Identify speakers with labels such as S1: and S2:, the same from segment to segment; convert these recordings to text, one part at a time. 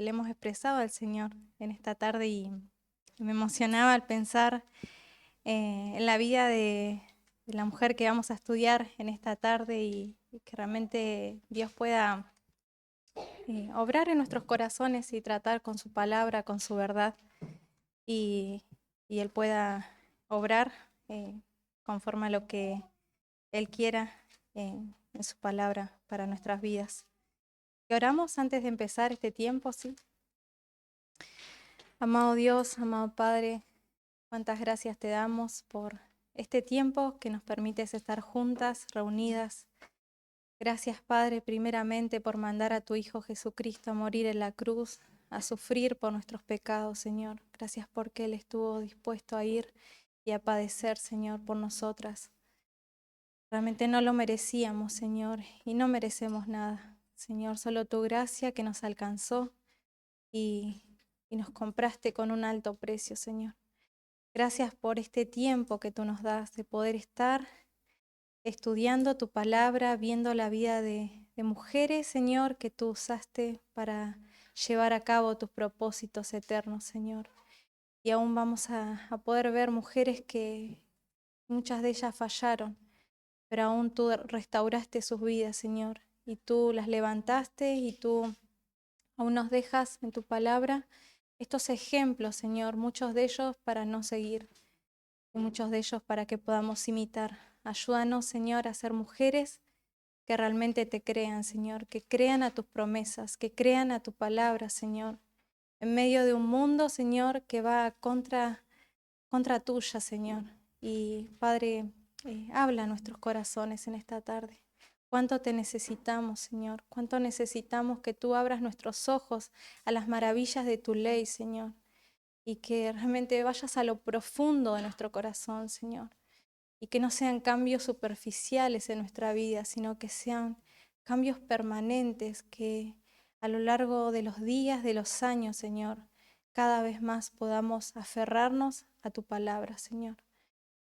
S1: le hemos expresado al Señor en esta tarde y me emocionaba al pensar en la vida de la mujer que vamos a estudiar en esta tarde y que realmente Dios pueda obrar en nuestros corazones y tratar con su palabra, con su verdad y Él pueda obrar conforme a lo que Él quiera en su palabra para nuestras vidas. ¿Y oramos antes de empezar este tiempo? Sí. Amado Dios, amado Padre, cuántas gracias te damos por este tiempo que nos permites estar juntas, reunidas. Gracias, Padre, primeramente por mandar a tu Hijo Jesucristo a morir en la cruz, a sufrir por nuestros pecados, Señor. Gracias porque Él estuvo dispuesto a ir y a padecer, Señor, por nosotras. Realmente no lo merecíamos, Señor, y no merecemos nada. Señor, solo tu gracia que nos alcanzó y nos compraste con un alto precio, Señor. Gracias por este tiempo que tú nos das de poder estar estudiando tu palabra, viendo la vida de mujeres, Señor, que tú usaste para llevar a cabo tus propósitos eternos, Señor. Y aún vamos a poder ver mujeres que muchas de ellas fallaron, pero aún tú restauraste sus vidas, Señor, y tú las levantaste y tú aún nos dejas en tu palabra estos ejemplos, Señor, muchos de ellos para no seguir y muchos de ellos para que podamos imitar. Ayúdanos, Señor, a ser mujeres que realmente te crean, Señor, que crean a tus promesas, que crean a tu palabra, Señor, en medio de un mundo, Señor, que va contra tuya, Señor. Y, Padre, habla a nuestros corazones en esta tarde. Cuánto te necesitamos, Señor, cuánto necesitamos que tú abras nuestros ojos a las maravillas de tu ley, Señor, y que realmente vayas a lo profundo de nuestro corazón, Señor, y que no sean cambios superficiales en nuestra vida, sino que sean cambios permanentes, que a lo largo de los días, de los años, Señor, cada vez más podamos aferrarnos a tu palabra, Señor.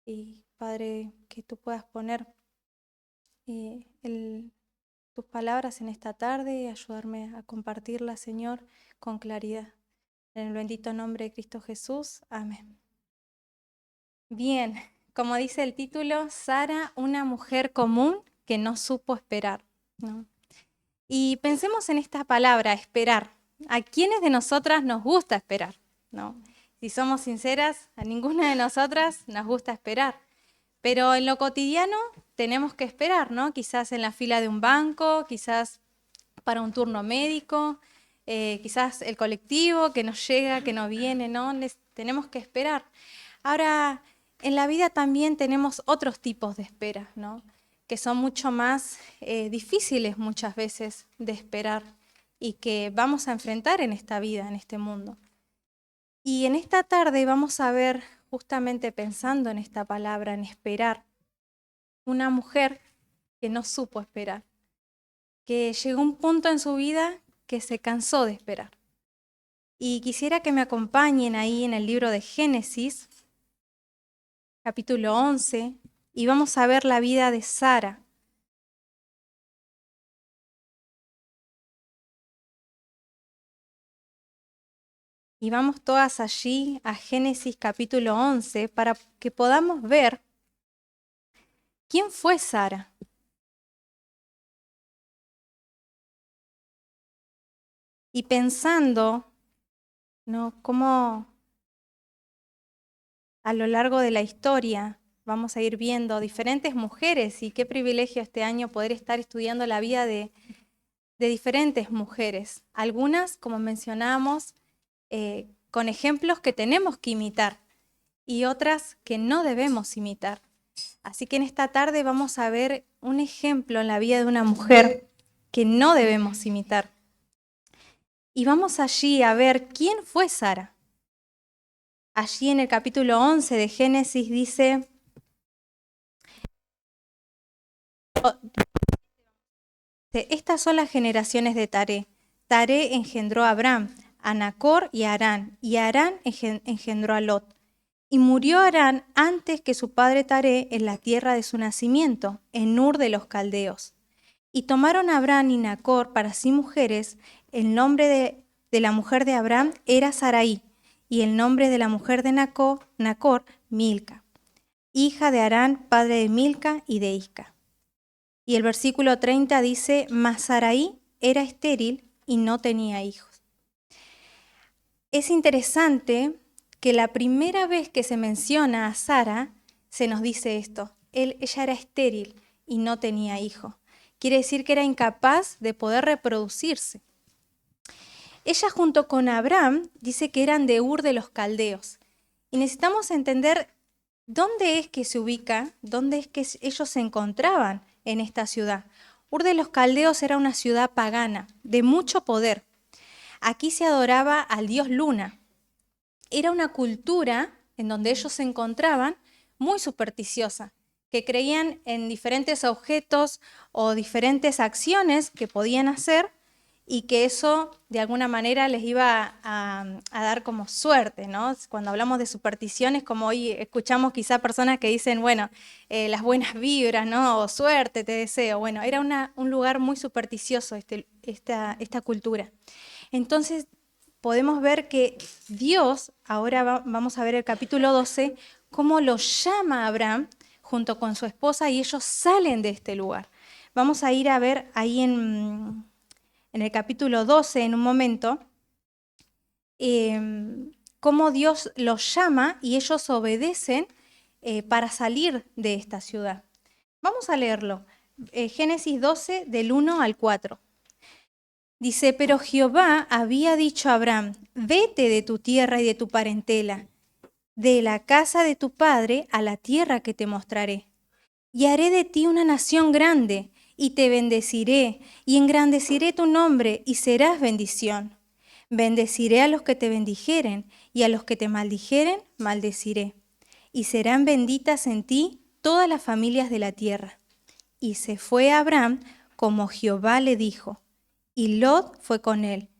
S1: Y, Padre, que tú puedas poner tus palabras en esta tarde y ayudarme a compartirlas, Señor, con claridad. En el bendito nombre de Cristo Jesús. Amén. Bien, como dice el título, Sara, una mujer común que no supo esperar, ¿no? Y pensemos en esta palabra, esperar. ¿A quiénes de nosotras nos gusta esperar? ¿No? Si somos sinceras, a ninguna de nosotras nos gusta esperar. Pero en lo cotidiano tenemos que esperar, ¿no? Quizás en la fila de un banco, quizás para un turno médico, quizás el colectivo que nos llega, que no viene, ¿no? Tenemos que esperar. Ahora, en la vida también tenemos otros tipos de espera, ¿no? Que son mucho más difíciles muchas veces de esperar y que vamos a enfrentar en esta vida, en este mundo. Y en esta tarde vamos a ver, justamente pensando en esta palabra, en esperar, una mujer que no supo esperar, que llegó a un punto en su vida que se cansó de esperar. Y quisiera que me acompañen ahí en el libro de Génesis, capítulo 11, y vamos a ver la vida de Sara. Y vamos todas allí a Génesis capítulo 11 para que podamos ver quién fue Sara. Y pensando, ¿no?, cómo a lo largo de la historia vamos a ir viendo diferentes mujeres y qué privilegio este año poder estar estudiando la vida de diferentes mujeres. Algunas, como mencionamos, con ejemplos que tenemos que imitar y otras que no debemos imitar. Así que en esta tarde vamos a ver un ejemplo en la vida de una mujer que no debemos imitar. Y vamos allí a ver quién fue Sara. Allí en el capítulo 11 de Génesis dice: estas son las generaciones de Taré. Taré engendró a Abram, a Nacor y a Harán engendró a Lot. Y murió Harán antes que su padre Taré en la tierra de su nacimiento, en Ur de los Caldeos. Y tomaron a Abram y Nacor para sí mujeres. El nombre de de la mujer de Abraham era Sarai, y el nombre de la mujer de Nacor, Milca, hija de Harán, padre de Milca y de Isca. Y el versículo 30 dice, mas Sarai era estéril y no tenía hijos. Es interesante que la primera vez que se menciona a Sara, se nos dice esto, ella era estéril y no tenía hijo. Quiere decir que era incapaz de poder reproducirse. Ella junto con Abraham dice que eran de Ur de los Caldeos. Y necesitamos entender dónde es que se ubica, dónde es que ellos se encontraban en esta ciudad. Ur de los Caldeos era una ciudad pagana, de mucho poder. Aquí se adoraba al dios Luna. Era una cultura en donde ellos se encontraban muy supersticiosa, que creían en diferentes objetos o diferentes acciones que podían hacer y que eso de alguna manera les iba a dar como suerte, ¿no? Cuando hablamos de supersticiones, como hoy escuchamos quizá personas que dicen, bueno, las buenas vibras, ¿no? O suerte, te deseo. Bueno, era un lugar muy supersticioso esta cultura. Entonces podemos ver que Dios, ahora vamos a ver el capítulo 12, cómo lo llama a Abraham junto con su esposa y ellos salen de este lugar. Vamos a ir a ver ahí en el capítulo 12 en un momento, cómo Dios los llama y ellos obedecen para salir de esta ciudad. Vamos a leerlo. Génesis 12 del 1 al 4. Dice, pero Jehová había dicho a Abraham, vete de tu tierra y de tu parentela, de la casa de tu padre a la tierra que te mostraré. Y haré de ti una nación grande, y te bendeciré, y engrandeceré tu nombre, y serás bendición. Bendeciré a los que te bendijeren, y a los que te maldijeren, maldeciré. Y serán benditas en ti todas las familias de la tierra. Y se fue Abraham como Jehová le dijo, y Lot fue con él.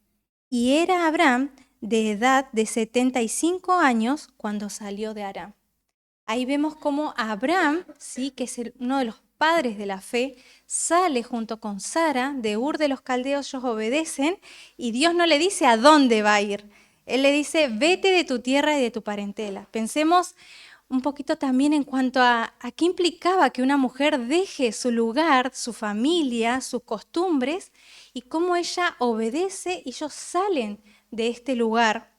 S1: Y era Abraham de edad de 75 años cuando salió de Harán. Ahí vemos cómo Abraham, ¿sí?, que es uno de los padres de la fe, sale junto con Sara de Ur de los Caldeos, ellos obedecen y Dios no le dice a dónde va a ir. Él le dice, vete de tu tierra y de tu parentela. Pensemos un poquito también en cuanto a qué implicaba que una mujer deje su lugar, su familia, sus costumbres y cómo ella obedece y ellos salen de este lugar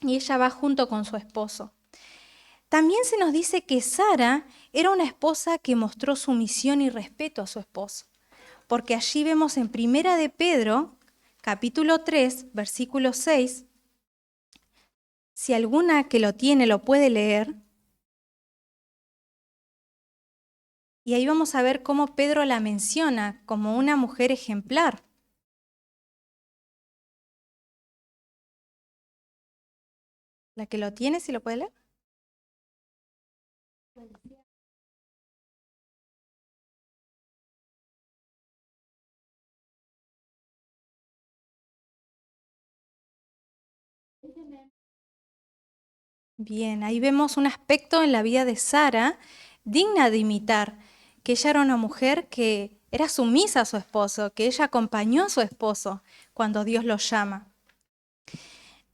S1: y ella va junto con su esposo. También se nos dice que Sara era una esposa que mostró sumisión y respeto a su esposo, porque allí vemos en Primera de Pedro, capítulo 3, versículo 6, si alguna que lo tiene lo puede leer, y ahí vamos a ver cómo Pedro la menciona como una mujer ejemplar. ¿La que lo tiene, si lo puede leer? Bien, ahí vemos un aspecto en la vida de Sara digna de imitar, que ella era una mujer que era sumisa a su esposo, que ella acompañó a su esposo cuando Dios lo llama.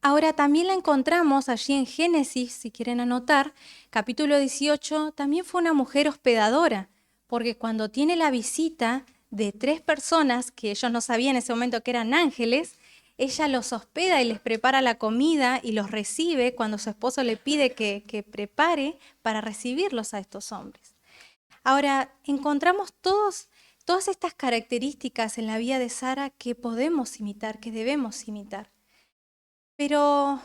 S1: Ahora también la encontramos allí en Génesis, si quieren anotar, capítulo 18, también fue una mujer hospedadora, porque cuando tiene la visita de 3 personas, que ellos no sabían en ese momento que eran ángeles, ella los hospeda y les prepara la comida y los recibe cuando su esposo le pide que prepare para recibirlos a estos hombres. Ahora, encontramos todas estas características en la vida de Sara que podemos imitar, que debemos imitar. Pero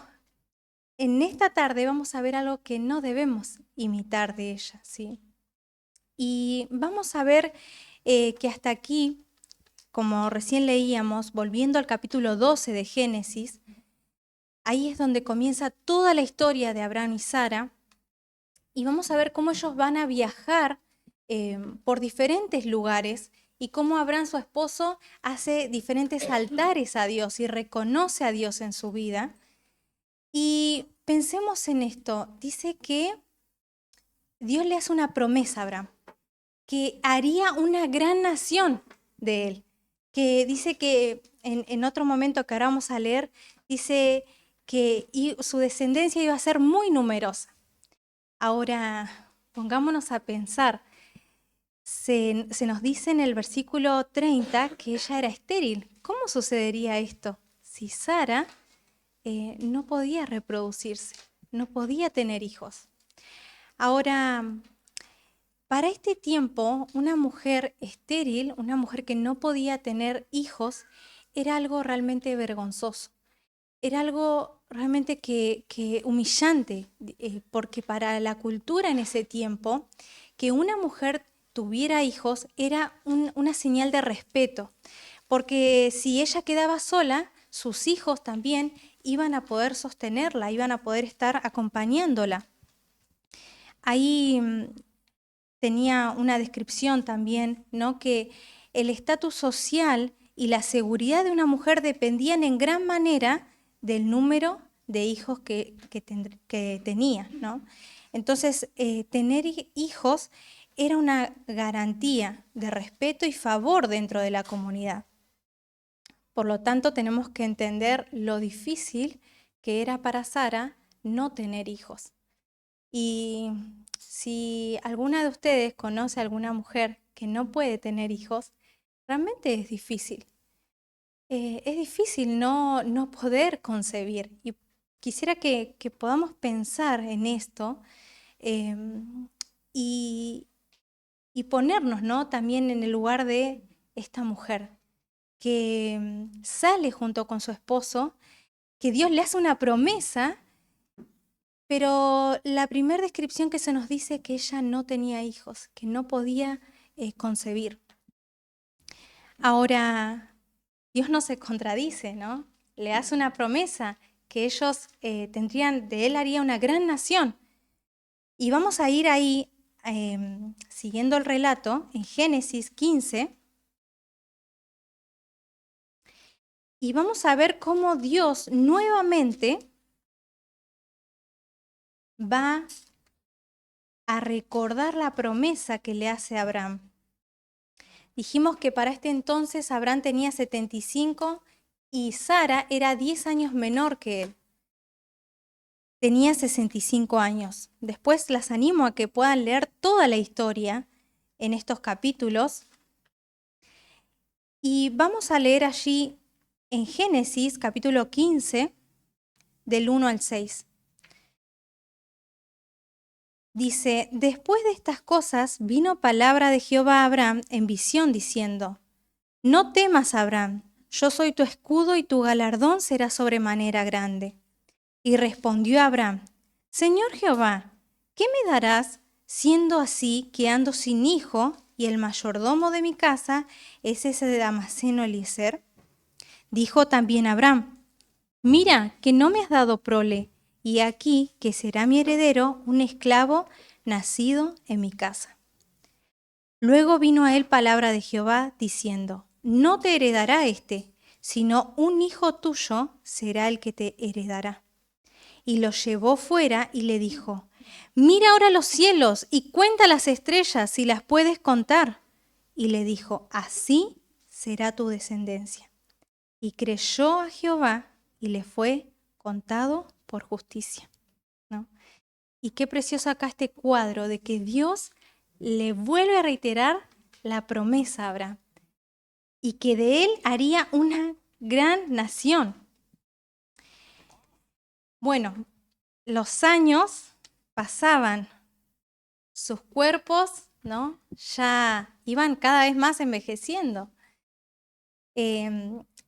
S1: en esta tarde vamos a ver algo que no debemos imitar de ella, ¿sí? Y vamos a ver que hasta aquí, como recién leíamos, volviendo al capítulo 12 de Génesis, ahí es donde comienza toda la historia de Abraham y Sara, y vamos a ver cómo ellos van a viajar por diferentes lugares y cómo Abraham, su esposo, hace diferentes altares a Dios y reconoce a Dios en su vida. Y pensemos en esto, dice que Dios le hace una promesa a Abraham, que haría una gran nación de él, que dice que en otro momento que ahora vamos a leer, dice que su descendencia iba a ser muy numerosa. Ahora, pongámonos a pensar. Se nos dice en el versículo 30 que ella era estéril. ¿Cómo sucedería esto? Si Sara no podía reproducirse, no podía tener hijos. Ahora, para este tiempo, una mujer estéril, una mujer que no podía tener hijos, era algo realmente vergonzoso. Era algo realmente que humillante, porque para la cultura en ese tiempo, que una mujer tuviera hijos era una señal de respeto, porque si ella quedaba sola, sus hijos también iban a poder sostenerla, iban a poder estar acompañándola. Ahí tenía una descripción también, ¿no? Que el estatus social y la seguridad de una mujer dependían en gran manera del número de hijos que tenía, ¿no? Entonces, tener hijos era una garantía de respeto y favor dentro de la comunidad. Por lo tanto, tenemos que entender lo difícil que era para Sara no tener hijos. Y si alguna de ustedes conoce a alguna mujer que no puede tener hijos, realmente es difícil. Es difícil no poder concebir. Y quisiera que podamos pensar en esto y ponernos, ¿no?, también en el lugar de esta mujer que sale junto con su esposo, que Dios le hace una promesa, pero la primera descripción que se nos dice que ella no tenía hijos, que no podía concebir. Ahora, Dios no se contradice, ¿no? Le hace una promesa que ellos de él haría una gran nación. Y vamos a ir ahí, siguiendo el relato, en Génesis 15, y vamos a ver cómo Dios nuevamente va a recordar la promesa que le hace a Abraham. Dijimos que para este entonces Abraham tenía 75 y Sara era 10 años menor que él. Tenía 65 años. Después las animo a que puedan leer toda la historia en estos capítulos. Y vamos a leer allí en Génesis capítulo 15, del 1 al 6. Dice, después de estas cosas vino palabra de Jehová a Abraham en visión diciendo, no temas, Abraham, yo soy tu escudo y tu galardón será sobremanera grande. Y respondió Abraham, Señor Jehová, ¿qué me darás siendo así que ando sin hijo y el mayordomo de mi casa es ese de Damaseno Eliezer? Dijo también Abraham, mira que no me has dado prole, y aquí que será mi heredero un esclavo nacido en mi casa. Luego vino a él palabra de Jehová diciendo, no te heredará sino un hijo tuyo será el que te heredará. Y lo llevó fuera y le dijo, mira ahora los cielos y cuenta las estrellas si las puedes contar. Y le dijo, así será tu descendencia. Y creyó a Jehová y le fue contado por justicia, ¿no? Y qué precioso acá este cuadro de que Dios le vuelve a reiterar la promesa a Abraham y que de él haría una gran nación. Bueno, los años pasaban, sus cuerpos, ¿no?, ya iban cada vez más envejeciendo.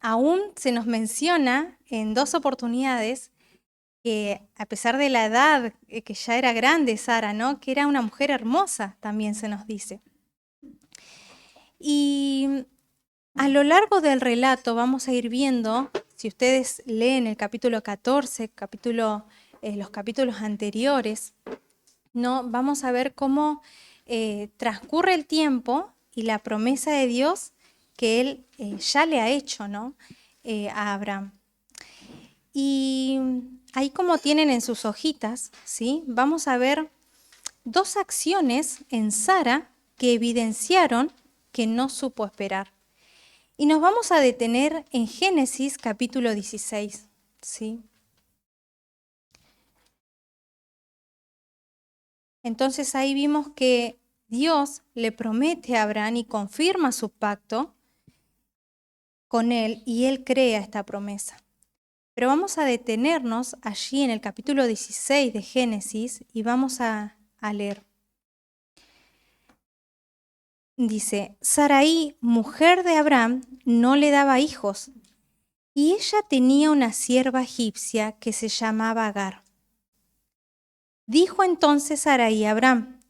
S1: Aún se nos menciona en 2 oportunidades que a pesar de la edad, que ya era grande Sara, ¿no?, que era una mujer hermosa, también se nos dice. Y a lo largo del relato vamos a ir viendo, si ustedes leen el capítulo 14, los capítulos anteriores, ¿no?, vamos a ver cómo transcurre el tiempo y la promesa de Dios que Él ya le ha hecho, ¿no?, a Abraham. Y ahí, como tienen en sus hojitas, ¿sí?, vamos a ver 2 acciones en Sara que evidenciaron que no supo esperar. Y nos vamos a detener en Génesis capítulo 16, ¿sí? Entonces ahí vimos que Dios le promete a Abraham y confirma su pacto con él y él crea esta promesa. Pero vamos a detenernos allí en el capítulo 16 de Génesis y vamos a leer. Dice, Sarai, mujer de Abraham, no le daba hijos, y ella tenía una sierva egipcia que se llamaba Agar. Dijo entonces Sarai a Abraham,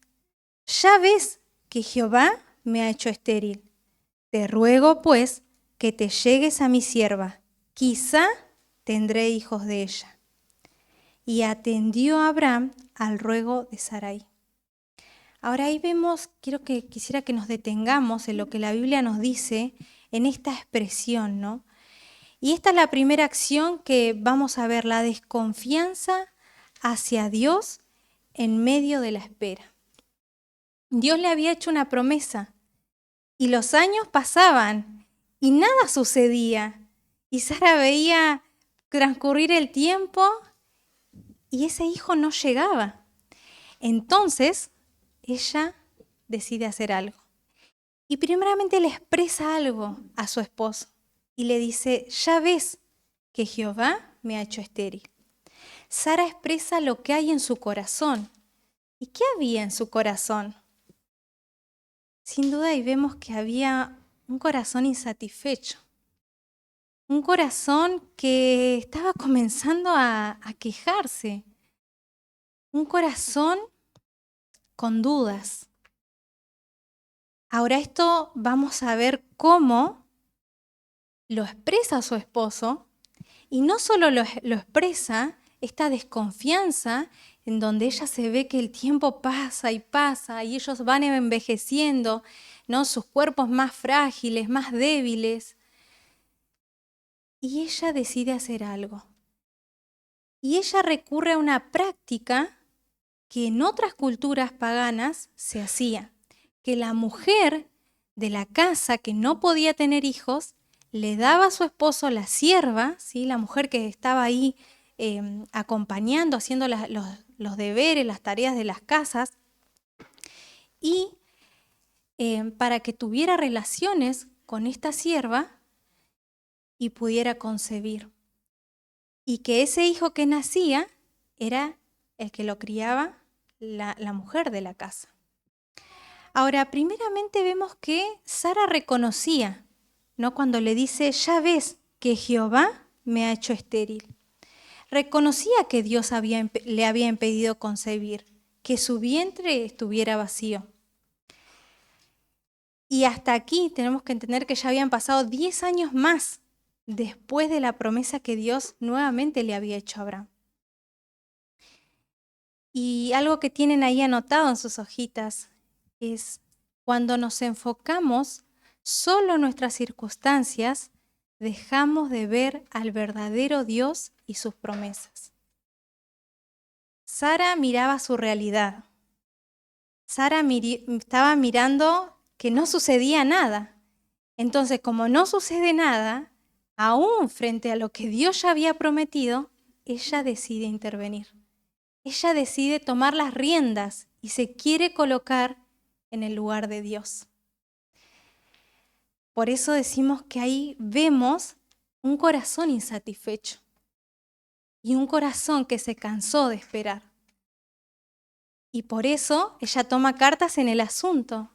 S1: ya ves que Jehová me ha hecho estéril. Te ruego, pues, que te llegues a mi sierva, quizá tendré hijos de ella. Y atendió Abraham al ruego de Sarai. Ahora ahí vemos, quisiera que nos detengamos en lo que la Biblia nos dice en esta expresión, ¿no? Y esta es la primera acción que vamos a ver, la desconfianza hacia Dios en medio de la espera. Dios le había hecho una promesa y los años pasaban y nada sucedía. Y Sara veía transcurrir el tiempo y ese hijo no llegaba. Entonces, ella decide hacer algo. Y primeramente le expresa algo a su esposo y le dice, ya ves que Jehová me ha hecho estéril. Sara expresa lo que hay en su corazón. ¿Y qué había en su corazón? Sin duda ahí vemos que había un corazón insatisfecho. Un corazón que estaba comenzando a quejarse. Un corazón con dudas. Ahora esto vamos a ver cómo lo expresa su esposo y no solo lo expresa, esta desconfianza en donde ella se ve que el tiempo pasa y ellos van envejeciendo, ¿no? Sus cuerpos más frágiles, más débiles. Y ella decide hacer algo. Y ella recurre a una práctica que en otras culturas paganas se hacía, que la mujer de la casa que no podía tener hijos le daba a su esposo la sierva, ¿sí? La mujer que estaba ahí acompañando, haciendo los deberes, las tareas de las casas, y para que tuviera relaciones con esta sierva y pudiera concebir. Y que ese hijo que nacía era el que lo criaba la mujer de la casa. Ahora, primeramente vemos que Sara reconocía, ¿no? Cuando le dice, ya ves que Jehová me ha hecho estéril. Reconocía que Dios le había impedido concebir, que su vientre estuviera vacío. Y hasta aquí tenemos que entender que ya habían pasado 10 años más después de la promesa que Dios nuevamente le había hecho a Abraham. Y algo que tienen ahí anotado en sus hojitas es cuando nos enfocamos solo en nuestras circunstancias, dejamos de ver al verdadero Dios y sus promesas. Sara miraba su realidad. Sara estaba mirando que no sucedía nada. Entonces, como no sucede nada, aún frente a lo que Dios ya había prometido, ella decide intervenir. Ella decide tomar las riendas y se quiere colocar en el lugar de Dios. Por eso decimos que ahí vemos un corazón insatisfecho y un corazón que se cansó de esperar. Y por eso ella toma cartas en el asunto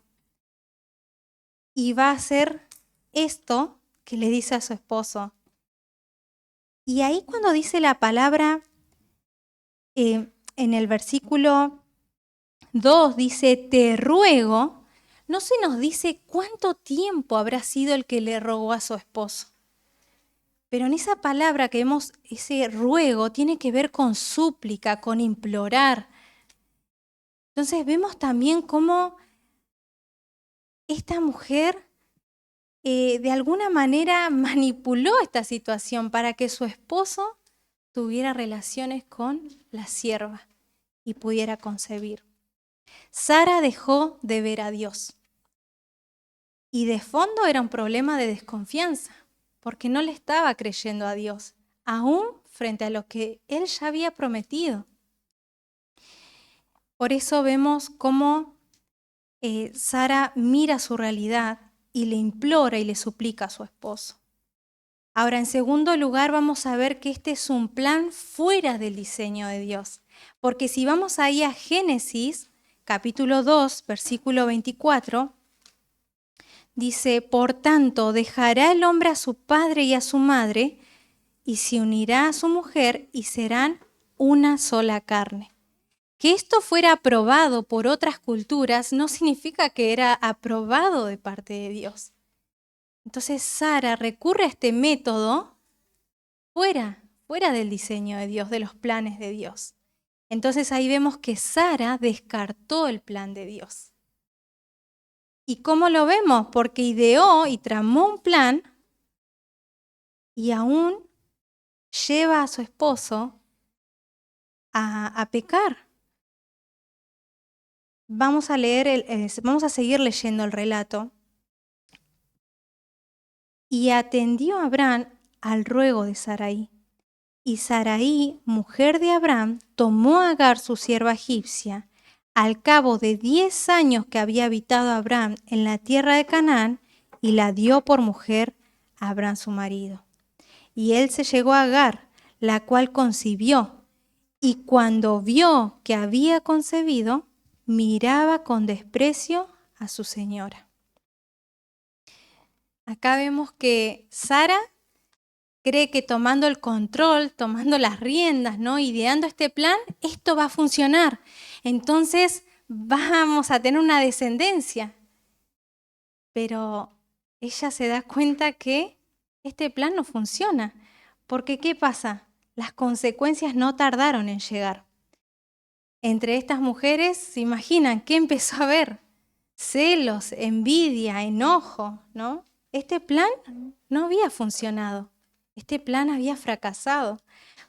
S1: y va a hacer esto que le dice a su esposo. Y ahí cuando dice la palabra, en el versículo 2 dice, te ruego, no se nos dice cuánto tiempo habrá sido el que le rogó a su esposo. Pero en esa palabra que vemos, ese ruego, tiene que ver con súplica, con implorar. Entonces vemos también cómo esta mujer de alguna manera manipuló esta situación para que su esposo tuviera relaciones con la sierva y pudiera concebir. Sara dejó de ver a Dios. Y de fondo era un problema de desconfianza, porque no le estaba creyendo a Dios, aún frente a lo que él ya había prometido. Por eso vemos cómo Sara mira su realidad y le implora y le suplica a su esposo. Ahora, en segundo lugar, vamos a ver que este es un plan fuera del diseño de Dios. Porque si vamos ahí a Génesis, capítulo 2, versículo 24, dice, por tanto, dejará el hombre a su padre y a su madre, y se unirá a su mujer, y serán una sola carne. Que esto fuera aprobado por otras culturas no significa que era aprobado de parte de Dios. Entonces Sara recurre a este método fuera del diseño de Dios, de los planes de Dios. Entonces ahí vemos que Sara descartó el plan de Dios. ¿Y cómo lo vemos? Porque ideó y tramó un plan y aún lleva a su esposo a pecar. Vamos a seguir leyendo el relato. Y atendió Abraham al ruego de Sarai. Y Sarai, mujer de Abraham, tomó a Agar, su sierva egipcia, al cabo de 10 años que había habitado Abraham en la tierra de Canaán, y la dio por mujer a Abraham su marido. Y él se llegó a Agar, la cual concibió, y cuando vio que había concebido, miraba con desprecio a su señora. Acá vemos que Sara cree que tomando el control, tomando las riendas, ¿no? Ideando este plan, esto va a funcionar. Entonces vamos a tener una descendencia. Pero ella se da cuenta que este plan no funciona. Porque ¿qué pasa? Las consecuencias no tardaron en llegar. Entre estas mujeres, se imaginan qué empezó a haber: celos, envidia, enojo, ¿no? Este plan no había funcionado. Este plan había fracasado,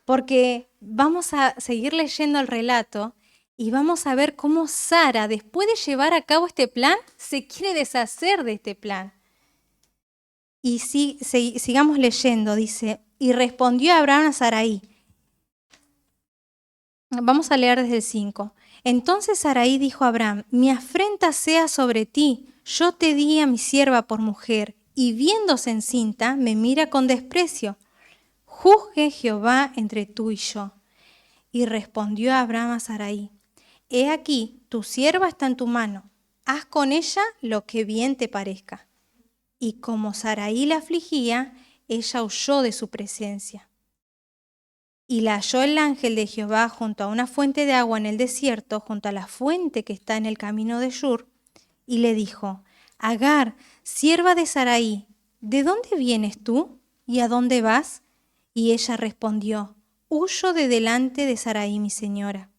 S1: porque vamos a seguir leyendo el relato y vamos a ver cómo Sara, después de llevar a cabo este plan, se quiere deshacer de este plan. Y sigamos leyendo, dice, y respondió Abraham a Sarai. Vamos a leer desde el 5. Entonces Sarai dijo a Abraham, mi afrenta sea sobre ti, yo te di a mi sierva por mujer, y viéndose encinta, me mira con desprecio. Juzgue Jehová entre tú y yo. Y respondió Abraham a Sarai, he aquí, tu sierva está en tu mano, haz con ella lo que bien te parezca. Y como Sarai la afligía, ella huyó de su presencia. Y la halló el ángel de Jehová junto a una fuente de agua en el desierto, junto a la fuente que está en el camino de Shur, y le dijo, Agar, sierva de Sarai, ¿de dónde vienes tú? ¿Y a dónde vas? Y ella respondió, huyo de delante de Sarai, mi señora.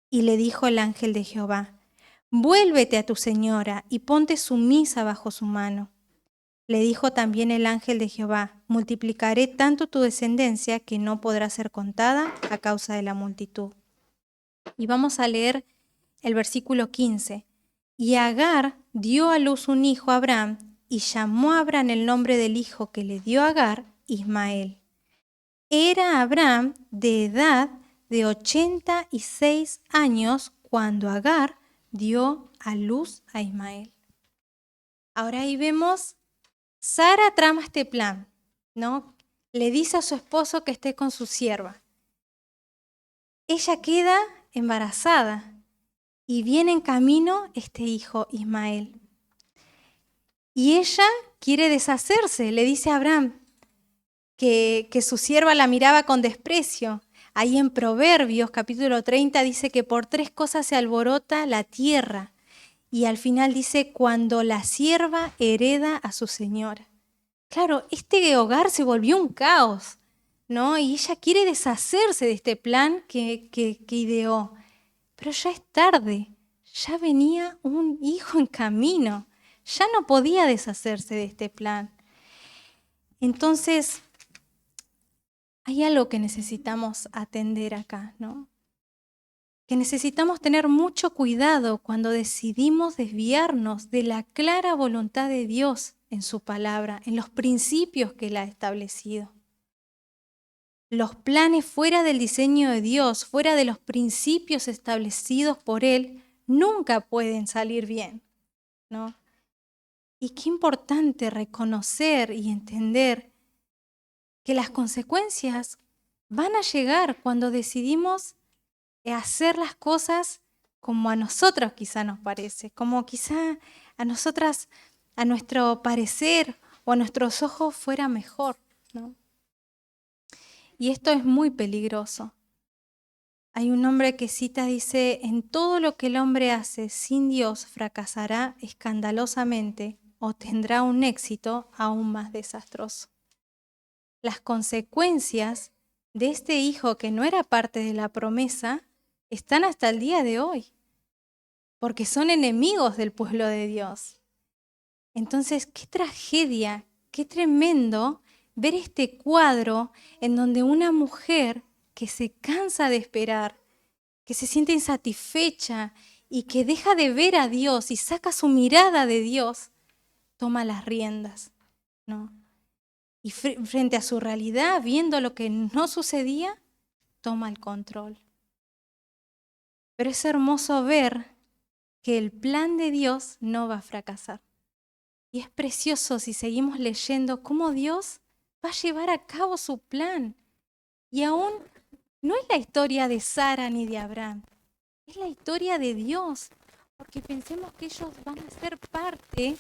S1: Y le dijo el ángel de Jehová, vuélvete a tu señora y ponte sumisa bajo su mano. Le dijo también el ángel de Jehová, multiplicaré tanto tu descendencia que no podrá ser contada a causa de la multitud. Y vamos a leer el versículo 15. Y Agar dio a luz un hijo a Abraham, y llamó a Abraham el nombre del hijo que le dio a Agar, Ismael. Era Abraham de edad de 86 años cuando Agar dio a luz a Ismael. Ahora ahí vemos, Sara trama este plan, ¿no? Le dice a su esposo que esté con su sierva. Ella queda embarazada y viene en camino este hijo Ismael. Y ella quiere deshacerse, le dice a Abraham que su sierva la miraba con desprecio. Ahí en Proverbios capítulo 30 dice que por 3 cosas se alborota la tierra. Y al final dice, cuando la sierva hereda a su señora. Claro, este hogar se volvió un caos, ¿no? Y ella quiere deshacerse de este plan que ideó. Pero ya es tarde, ya venía un hijo en camino, ya no podía deshacerse de este plan. Entonces, hay algo que necesitamos atender acá, ¿no? que necesitamos tener mucho cuidado cuando decidimos desviarnos de la clara voluntad de Dios en su palabra, en los principios que Él ha establecido. Los planes fuera del diseño de Dios, fuera de los principios establecidos por Él, nunca pueden salir bien, ¿no? Y qué importante reconocer y entender que las consecuencias van a llegar cuando decidimos hacer las cosas como a nosotros quizá nos parece, como quizá a nosotras, a nuestro parecer o a nuestros ojos fuera mejor, ¿no? Y esto es muy peligroso. Hay un hombre que cita, dice, en todo lo que el hombre hace sin Dios fracasará escandalosamente o tendrá un éxito aún más desastroso. Las consecuencias de este hijo que no era parte de la promesa están hasta el día de hoy, porque son enemigos del pueblo de Dios. Entonces, qué tragedia, qué tremendo ver este cuadro en donde una mujer que se cansa de esperar, que se siente insatisfecha y que deja de ver a Dios y saca su mirada de Dios, toma las riendas, ¿no? Y frente a su realidad, viendo lo que no sucedía, toma el control. Pero es hermoso ver que el plan de Dios no va a fracasar. Y es precioso si seguimos leyendo cómo Dios va a llevar a cabo su plan. Y aún no es la historia de Sara ni de Abraham, es la historia de Dios. Porque pensemos que ellos van a ser parte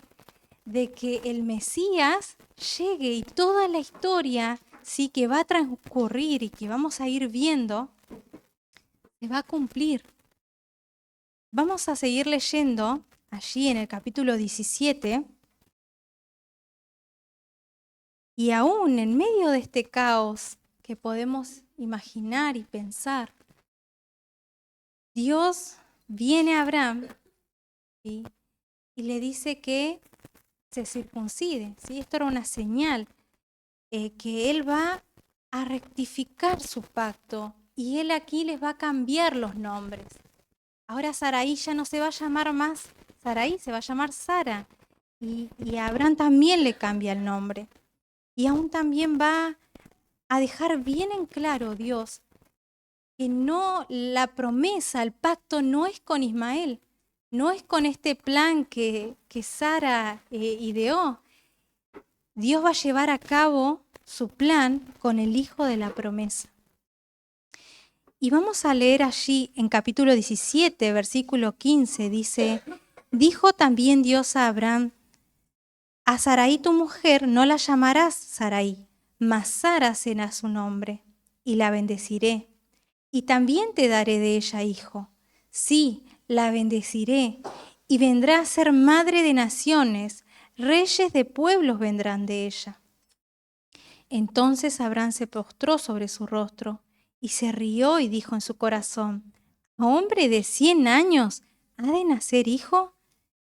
S1: de que el Mesías llegue y toda la historia sí que va a transcurrir y que vamos a ir viendo, se va a cumplir. Vamos a seguir leyendo allí en el capítulo 17 y aún en medio de este caos que podemos imaginar y pensar, Dios viene a Abraham, ¿sí?, y le dice que se circuncide, ¿sí? Esto era una señal, que él va a rectificar su pacto y él aquí les va a cambiar los nombres. Ahora Sarai ya no se va a llamar más Sarai, se va a llamar Sara. Y a Abraham también le cambia el nombre. Y aún también va a dejar bien en claro Dios que no, la promesa, el pacto no es con Ismael, no es con este plan que Sara ideó. Dios va a llevar a cabo su plan con el hijo de la promesa. Y vamos a leer allí en capítulo 17, versículo 15, dice, dijo también Dios a Abraham, a Sarai tu mujer no la llamarás Sarai, mas Sara será su nombre, y la bendeciré. Y también te daré de ella hijo. Sí, la bendeciré, y vendrá a ser madre de naciones, reyes de pueblos vendrán de ella. Entonces Abraham se postró sobre su rostro, y se rió y dijo en su corazón, ¿a hombre de 100 años ha de nacer hijo?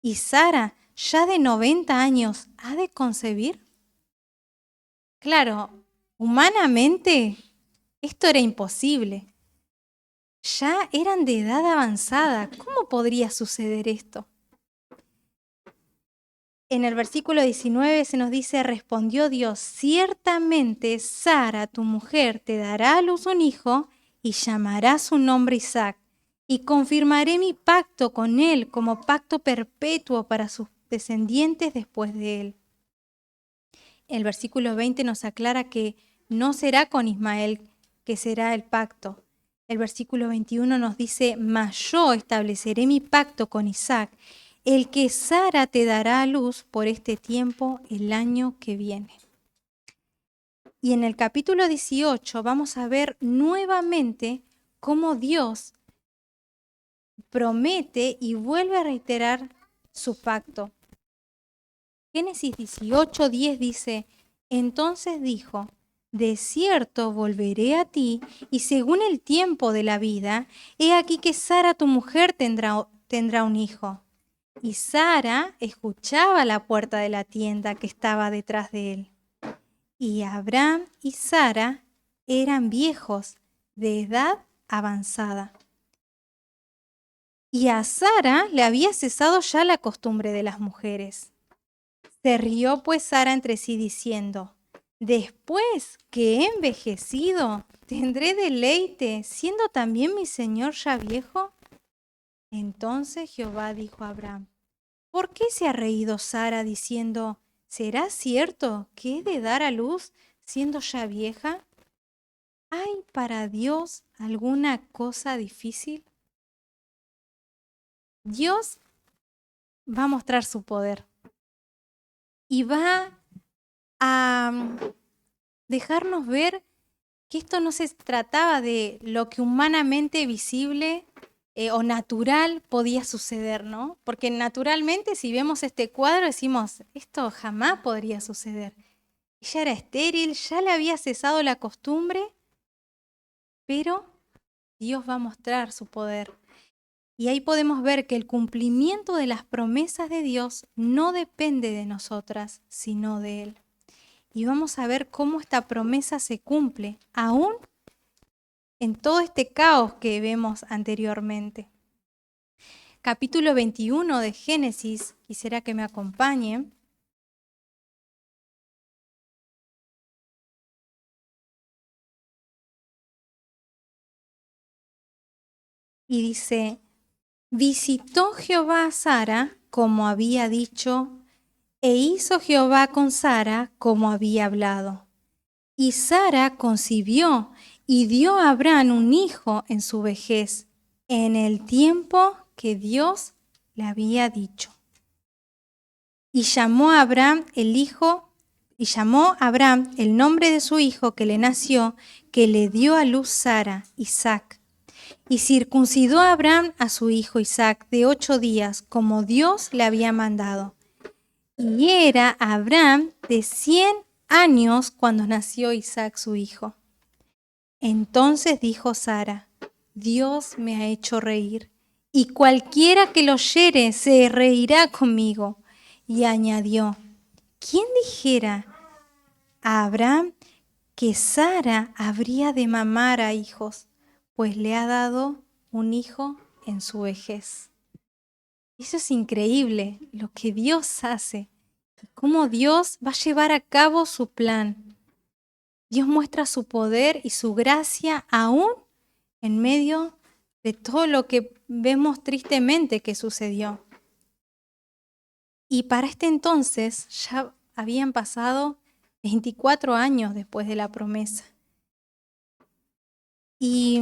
S1: ¿Y Sara, ya de 90 años, ha de concebir? Claro, humanamente esto era imposible. Ya eran de edad avanzada. ¿Cómo podría suceder esto? En el versículo 19 se nos dice, respondió Dios, ciertamente Sara, tu mujer, te dará a luz un hijo y llamará su nombre Isaac, y confirmaré mi pacto con él como pacto perpetuo para sus descendientes después de él. El versículo 20 nos aclara que no será con Ismael que será el pacto. El versículo 21 nos dice, mas yo estableceré mi pacto con Isaac, el que Sara te dará a luz por este tiempo el año que viene. Y en el capítulo 18 vamos a ver nuevamente cómo Dios promete y vuelve a reiterar su pacto. Génesis 18:10 dice, entonces dijo, de cierto volveré a ti, y según el tiempo de la vida, he aquí que Sara tu mujer tendrá un hijo. Y Sara escuchaba la puerta de la tienda que estaba detrás de él. Y Abraham y Sara eran viejos, de edad avanzada. Y a Sara le había cesado ya la costumbre de las mujeres. Se rió pues Sara entre sí diciendo, después que he envejecido, ¿tendré deleite, siendo también mi señor ya viejo? Entonces Jehová dijo a Abraham, ¿por qué se ha reído Sara diciendo, ¿será cierto que he de dar a luz siendo ya vieja? ¿Hay para Dios alguna cosa difícil? Dios va a mostrar su poder y va a dejarnos ver que esto no se trataba de lo que humanamente visible o natural podía suceder, ¿no? Porque naturalmente si vemos este cuadro decimos, esto jamás podría suceder. Ella era estéril, ya le había cesado la costumbre, pero Dios va a mostrar su poder. Y ahí podemos ver que el cumplimiento de las promesas de Dios no depende de nosotras, sino de Él. Y vamos a ver cómo esta promesa se cumple, aún en todo este caos que vemos anteriormente. Capítulo 21 de Génesis, quisiera que me acompañen. Y dice, visitó Jehová a Sara como había dicho, e hizo Jehová con Sara como había hablado. Y Sara concibió y dio a Abraham un hijo en su vejez, en el tiempo que Dios le había dicho. Y llamó a Abraham el nombre de su hijo que le nació, que le dio a luz Sara, Isaac. Y circuncidó a Abraham a su hijo Isaac de 8 días, como Dios le había mandado. Y era Abraham de 100 años cuando nació Isaac su hijo. Entonces dijo Sara, Dios me ha hecho reír, y cualquiera que lo oyere se reirá conmigo. Y añadió, ¿quién dijera a Abraham que Sara habría de mamar a hijos, pues le ha dado un hijo en su vejez? Eso es increíble, lo que Dios hace, cómo Dios va a llevar a cabo su plan. Dios muestra su poder y su gracia aún en medio de todo lo que vemos tristemente que sucedió. Y para este entonces ya habían pasado 24 años después de la promesa. Y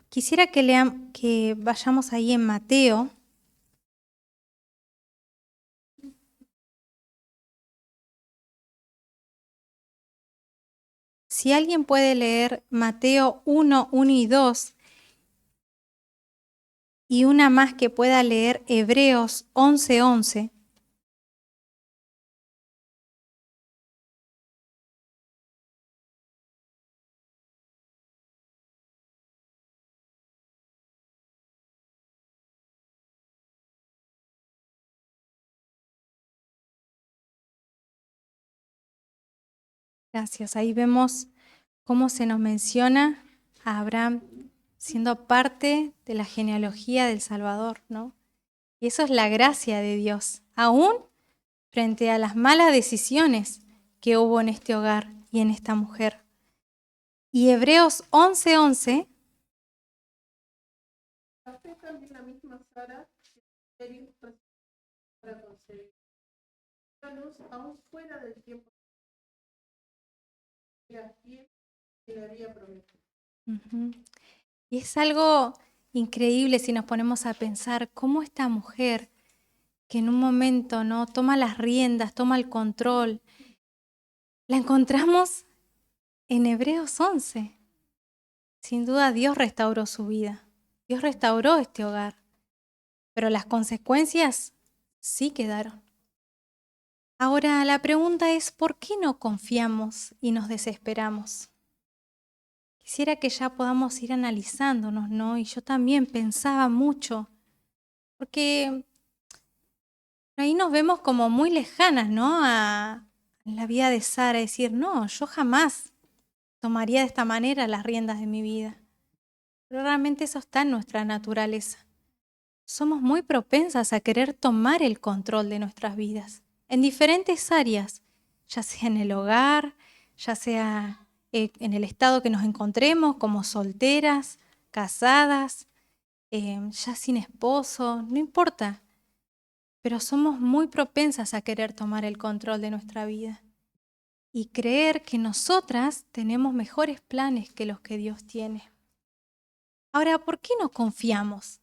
S1: quisiera que vayamos ahí en Mateo. Si alguien puede leer Mateo 1, 1 y 2, y una más que pueda leer Hebreos 11, 11. Gracias. Ahí vemos cómo se nos menciona a Abraham siendo parte de la genealogía del Salvador, ¿no? Y eso es la gracia de Dios, aún frente a las malas decisiones que hubo en este hogar y en esta mujer. Y Hebreos 11, 11.
S2: También la misma Sara, para concebir a luz aún fuera del tiempo que le había prometido.
S1: Y es algo increíble si nos ponemos a pensar cómo esta mujer que en un momento no toma las riendas, toma el control, la encontramos en Hebreos 11. Sin duda Dios restauró su vida, Dios restauró este hogar, pero las consecuencias sí quedaron. Ahora la pregunta es, ¿por qué no confiamos y nos desesperamos? Quisiera que ya podamos ir analizándonos, ¿no? Y yo también pensaba mucho, porque ahí nos vemos como muy lejanas, ¿no? A la vida de Sara, decir, no, yo jamás tomaría de esta manera las riendas de mi vida. Pero realmente eso está en nuestra naturaleza. Somos muy propensas a querer tomar el control de nuestras vidas en diferentes áreas, ya sea en el hogar, ya sea en el estado que nos encontremos, como solteras, casadas, ya sin esposo, no importa. Pero somos muy propensas a querer tomar el control de nuestra vida y creer que nosotras tenemos mejores planes que los que Dios tiene. Ahora, ¿por qué no confiamos?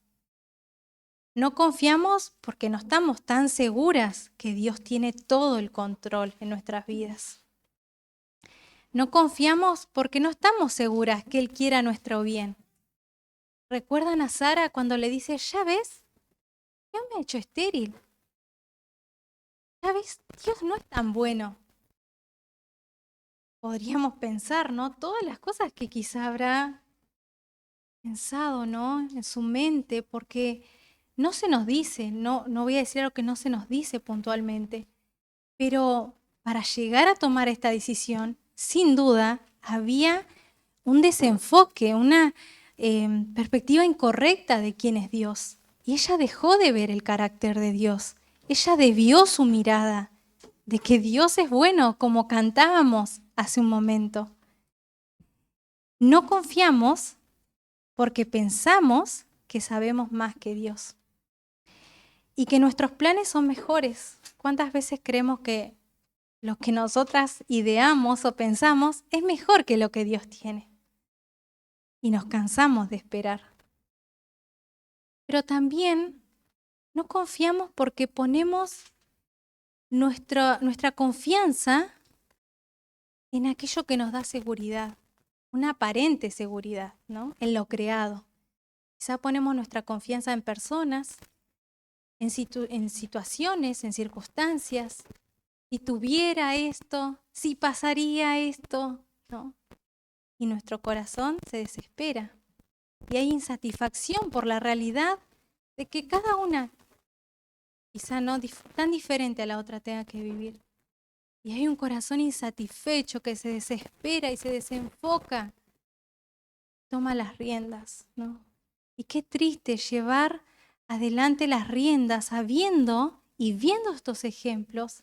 S1: No confiamos porque no estamos tan seguras que Dios tiene todo el control en nuestras vidas. No confiamos porque no estamos seguras que Él quiera nuestro bien. ¿Recuerdan a Sara cuando le dice, ya ves, Dios me ha hecho estéril? Ya ves, Dios no es tan bueno. Podríamos pensar, ¿no? Todas las cosas que quizá habrá pensado, ¿no? En su mente, porque no se nos dice, no voy a decir algo que no se nos dice puntualmente, pero para llegar a tomar esta decisión, sin duda, había un desenfoque, una perspectiva incorrecta de quién es Dios. Y ella dejó de ver el carácter de Dios. Ella desvió su mirada de que Dios es bueno, como cantábamos hace un momento. No confiamos porque pensamos que sabemos más que Dios y que nuestros planes son mejores. ¿Cuántas veces creemos que lo que nosotras ideamos o pensamos es mejor que lo que Dios tiene? Y nos cansamos de esperar. Pero también no confiamos porque ponemos nuestra confianza en aquello que nos da seguridad, una aparente seguridad, ¿no? En lo creado. Quizá ponemos nuestra confianza en personas, en situaciones, en circunstancias. Si tuviera esto, si pasaría esto, ¿no? Y nuestro corazón se desespera. Y hay insatisfacción por la realidad de que cada una, quizá no tan diferente a la otra, tenga que vivir. Y hay un corazón insatisfecho que se desespera y se desenfoca. Toma las riendas, ¿no? Y qué triste llevar adelante las riendas sabiendo y viendo estos ejemplos.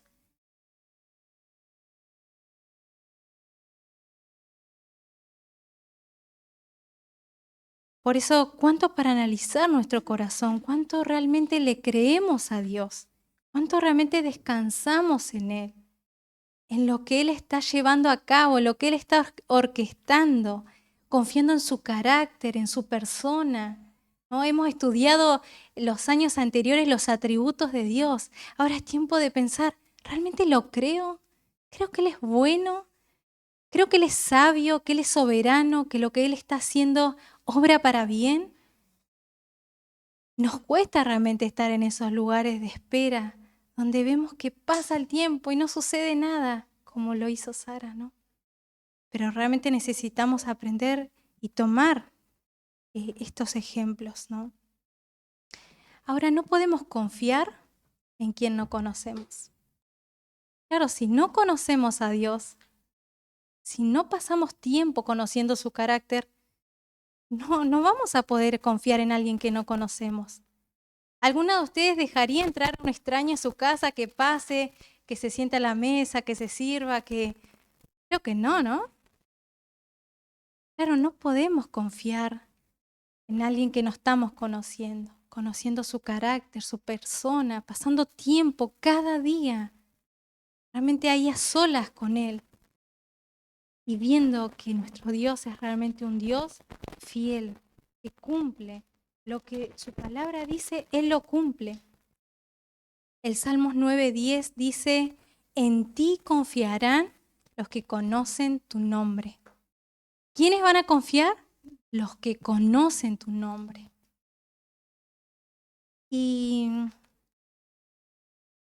S1: Por eso, ¿cuánto para analizar nuestro corazón? ¿Cuánto realmente le creemos a Dios? ¿Cuánto realmente descansamos en Él? En lo que Él está llevando a cabo, en lo que Él está orquestando, confiando en su carácter, en su persona. ¿No? Hemos estudiado los años anteriores los atributos de Dios. Ahora es tiempo de pensar, ¿realmente lo creo? ¿Creo que Él es bueno? ¿Creo que Él es sabio, que Él es soberano, que lo que Él está haciendo obra para bien? Nos cuesta realmente estar en esos lugares de espera, donde vemos que pasa el tiempo y no sucede nada, como lo hizo Sara, ¿no? Pero realmente necesitamos aprender y tomar estos ejemplos, ¿no? Ahora, no podemos confiar en quien no conocemos. Claro, si no conocemos a Dios, si no pasamos tiempo conociendo su carácter, no vamos a poder confiar en alguien que no conocemos. ¿Alguna de ustedes dejaría entrar a un extraño a su casa, que pase, que se siente a la mesa, que se sirva, que... Creo que no, ¿no? Claro, no podemos confiar en alguien que no estamos conociendo su carácter, su persona, pasando tiempo cada día, realmente ahí a solas con Él y viendo que nuestro Dios es realmente un Dios fiel, que cumple lo que su palabra dice, Él lo cumple. El Salmos 9:10 dice, en ti confiarán los que conocen tu nombre. ¿Quiénes van a confiar? Los que conocen tu nombre. Y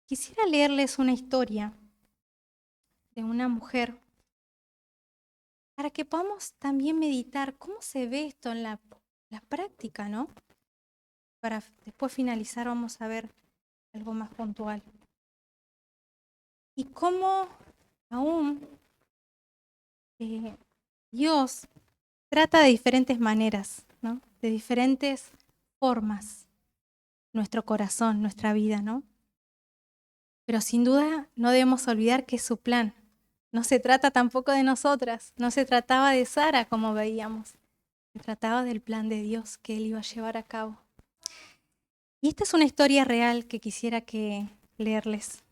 S1: quisiera leerles una historia de una mujer para que podamos también meditar cómo se ve esto en la práctica, ¿no? Para después finalizar vamos a ver algo más puntual. Y cómo aún Dios trata de diferentes maneras, ¿no? de diferentes formas nuestro corazón, nuestra vida, ¿no? Pero sin duda no debemos olvidar que es su plan. No se trata tampoco de nosotras, no se trataba de Sara como veíamos, se trataba del plan de Dios que Él iba a llevar a cabo. Y esta es una historia real que quisiera leerles.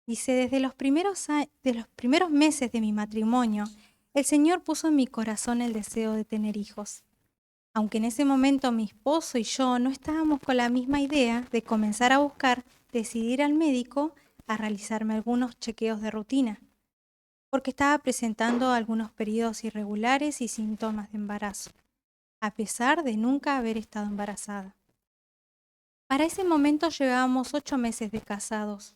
S1: Dice, desde los primeros meses de mi matrimonio, el Señor puso en mi corazón el deseo de tener hijos. Aunque en ese momento mi esposo y yo no estábamos con la misma idea de comenzar a buscar, decidí ir al médico a realizarme algunos chequeos de rutina, porque estaba presentando algunos periodos irregulares y síntomas de embarazo, a pesar de nunca haber estado embarazada. Para ese momento llevábamos 8 meses de casados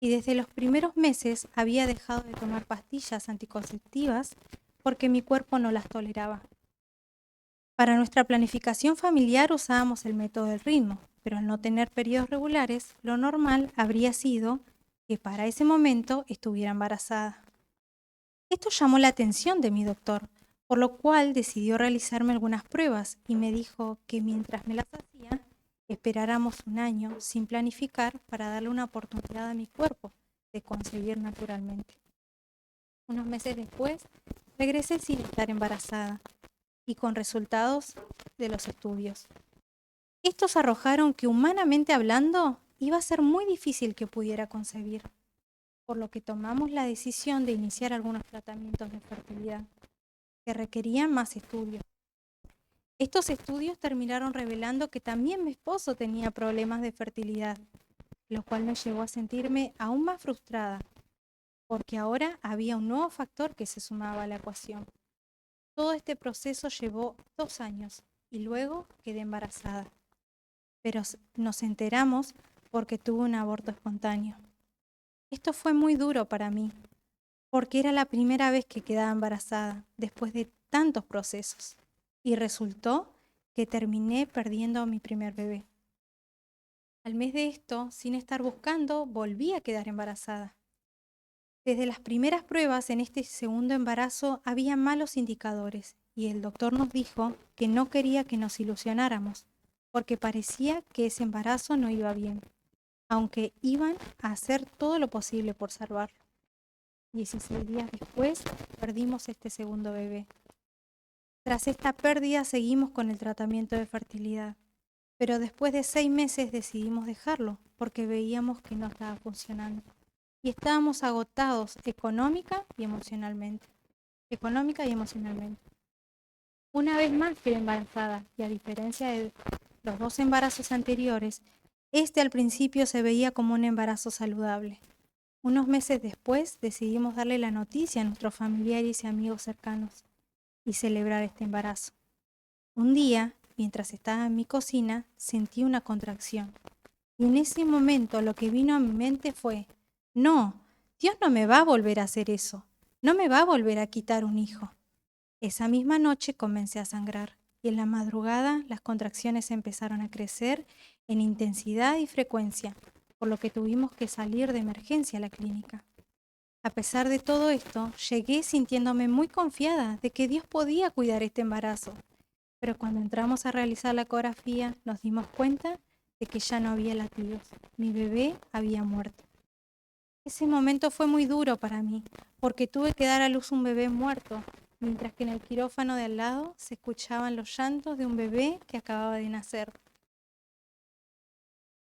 S1: y desde los primeros meses había dejado de tomar pastillas anticonceptivas porque mi cuerpo no las toleraba. Para nuestra planificación familiar usábamos el método del ritmo, pero al no tener periodos regulares, lo normal habría sido que para ese momento estuviera embarazada. Esto llamó la atención de mi doctor, por lo cual decidió realizarme algunas pruebas y me dijo que mientras me las hacía, esperáramos un año sin planificar para darle una oportunidad a mi cuerpo de concebir naturalmente. Unos meses después, regresé sin estar embarazada y con resultados de los estudios. Estos arrojaron que humanamente hablando iba a ser muy difícil que pudiera concebir, por lo que tomamos la decisión de iniciar algunos tratamientos de fertilidad que requerían más estudios. Estos estudios terminaron revelando que también mi esposo tenía problemas de fertilidad, lo cual me llevó a sentirme aún más frustrada, porque ahora había un nuevo factor que se sumaba a la ecuación. Todo este proceso llevó 2 años y luego quedé embarazada. Pero nos enteramos porque tuve un aborto espontáneo. Esto fue muy duro para mí, porque era la primera vez que quedaba embarazada después de tantos procesos. Y resultó que terminé perdiendo a mi primer bebé. Al mes de esto, sin estar buscando, volví a quedar embarazada. Desde las primeras pruebas en este segundo embarazo había malos indicadores y el doctor nos dijo que no quería que nos ilusionáramos porque parecía que ese embarazo no iba bien, aunque iban a hacer todo lo posible por salvarlo. 16 días después perdimos este segundo bebé. Tras esta pérdida seguimos con el tratamiento de fertilidad, pero después de 6 meses decidimos dejarlo porque veíamos que no estaba funcionando. Y estábamos agotados económica y emocionalmente. Una vez más quedé embarazada y a diferencia de los 2 embarazos anteriores, este al principio se veía como un embarazo saludable. Unos meses después decidimos darle la noticia a nuestros familiares y amigos cercanos y celebrar este embarazo. Un día, mientras estaba en mi cocina, sentí una contracción. Y en ese momento lo que vino a mi mente fue: no, Dios no me va a volver a hacer eso. No me va a volver a quitar un hijo. Esa misma noche comencé a sangrar y en la madrugada las contracciones empezaron a crecer en intensidad y frecuencia, por lo que tuvimos que salir de emergencia a la clínica. A pesar de todo esto, llegué sintiéndome muy confiada de que Dios podía cuidar este embarazo. Pero cuando entramos a realizar la ecografía, nos dimos cuenta de que ya no había latidos. Mi bebé había muerto. Ese momento fue muy duro para mí, porque tuve que dar a luz un bebé muerto, mientras que en el quirófano de al lado se escuchaban los llantos de un bebé que acababa de nacer.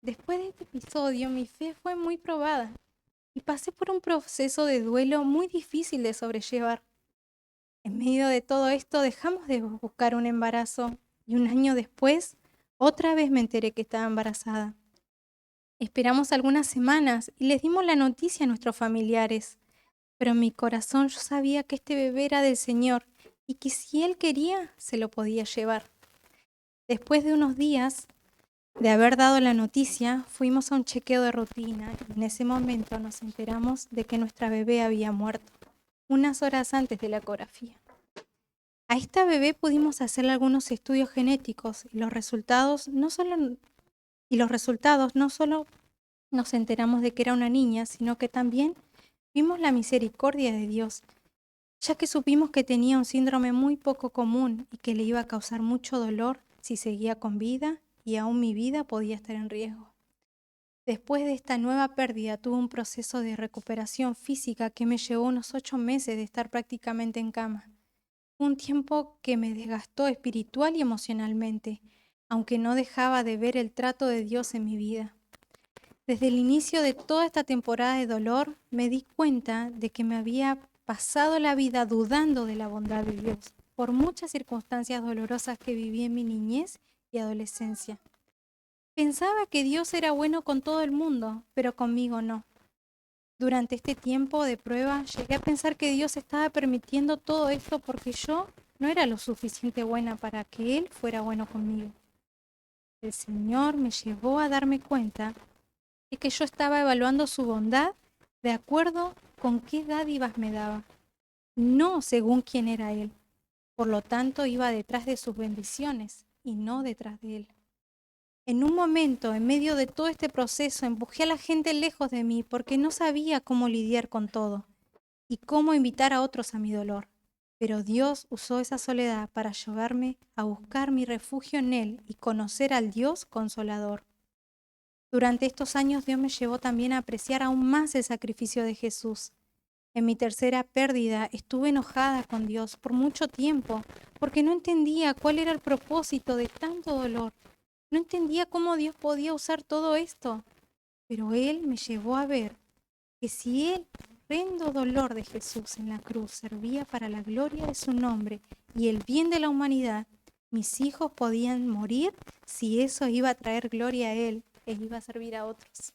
S1: Después de este episodio, mi fe fue muy probada y pasé por un proceso de duelo muy difícil de sobrellevar. En medio de todo esto, dejamos de buscar un embarazo y un año después, otra vez me enteré que estaba embarazada. Esperamos algunas semanas y les dimos la noticia a nuestros familiares, pero en mi corazón yo sabía que este bebé era del Señor y que si Él quería, se lo podía llevar. Después de unos días de haber dado la noticia, fuimos a un chequeo de rutina y en ese momento nos enteramos de que nuestra bebé había muerto, unas horas antes de la ecografía. A esta bebé pudimos hacerle algunos estudios genéticos y los resultados no solo nos enteramos de que era una niña, sino que también vimos la misericordia de Dios, ya que supimos que tenía un síndrome muy poco común y que le iba a causar mucho dolor si seguía con vida y aún mi vida podía estar en riesgo. Después de esta nueva pérdida tuve un proceso de recuperación física que me llevó unos 8 meses de estar prácticamente en cama. Fue un tiempo que me desgastó espiritual y emocionalmente, aunque no dejaba de ver el trato de Dios en mi vida. Desde el inicio de toda esta temporada de dolor, me di cuenta de que me había pasado la vida dudando de la bondad de Dios, por muchas circunstancias dolorosas que viví en mi niñez y adolescencia. Pensaba que Dios era bueno con todo el mundo, pero conmigo no. Durante este tiempo de prueba, llegué a pensar que Dios estaba permitiendo todo esto porque yo no era lo suficiente buena para que Él fuera bueno conmigo. El Señor me llevó a darme cuenta de que yo estaba evaluando su bondad de acuerdo con qué dádivas me daba, no según quién era Él. Por lo tanto, iba detrás de sus bendiciones y no detrás de Él. En un momento, en medio de todo este proceso, empujé a la gente lejos de mí porque no sabía cómo lidiar con todo y cómo invitar a otros a mi dolor. Pero Dios usó esa soledad para llevarme a buscar mi refugio en Él y conocer al Dios consolador. Durante estos años Dios me llevó también a apreciar aún más el sacrificio de Jesús. En mi tercera pérdida estuve enojada con Dios por mucho tiempo porque no entendía cuál era el propósito de tanto dolor. No entendía cómo Dios podía usar todo esto. Pero Él me llevó a ver que si el horrendo dolor de Jesús en la cruz servía para la gloria de su nombre y el bien de la humanidad, mis hijos podían morir si eso iba a traer gloria a Él e iba a servir a otros.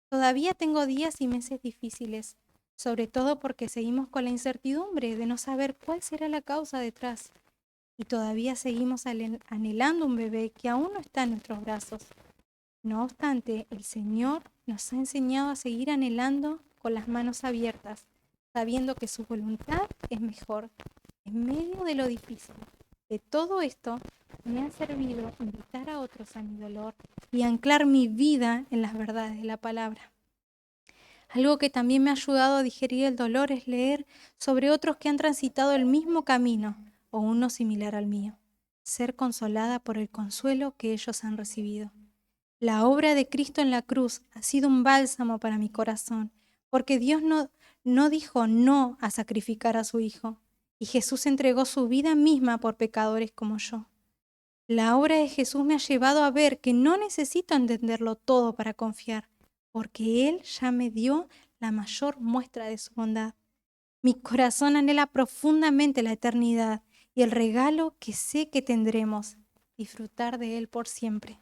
S1: Todavía tengo días y meses difíciles, sobre todo porque seguimos con la incertidumbre de no saber cuál será la causa detrás. Y todavía seguimos anhelando un bebé que aún no está en nuestros brazos. No obstante, el Señor nos ha enseñado a seguir anhelando con las manos abiertas, sabiendo que su voluntad es mejor. En medio de lo difícil de todo esto, me ha servido invitar a otros a mi dolor y anclar mi vida en las verdades de la palabra. Algo que también me ha ayudado a digerir el dolor es leer sobre otros que han transitado el mismo camino o uno similar al mío. Ser consolada por el consuelo que ellos han recibido. La obra de Cristo en la cruz ha sido un bálsamo para mi corazón, porque Dios no dijo no a sacrificar a su Hijo, y Jesús entregó su vida misma por pecadores como yo. La obra de Jesús me ha llevado a ver que no necesito entenderlo todo para confiar, porque Él ya me dio la mayor muestra de su bondad. Mi corazón anhela profundamente la eternidad y el regalo que sé que tendremos, disfrutar de Él por siempre.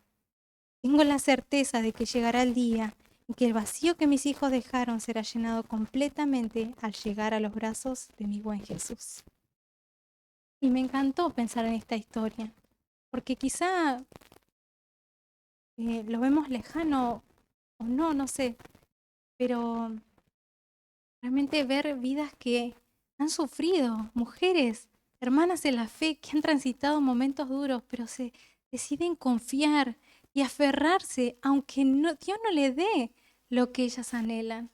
S1: Tengo la certeza de que llegará el día en que el vacío que mis hijos dejaron será llenado completamente al llegar a los brazos de mi buen Jesús. Y me encantó pensar en esta historia, porque quizá lo vemos lejano o no, no sé, pero realmente ver vidas que han sufrido, mujeres, hermanas en la fe que han transitado momentos duros, pero se deciden confiar y aferrarse, aunque Dios no le dé lo que ellas anhelan.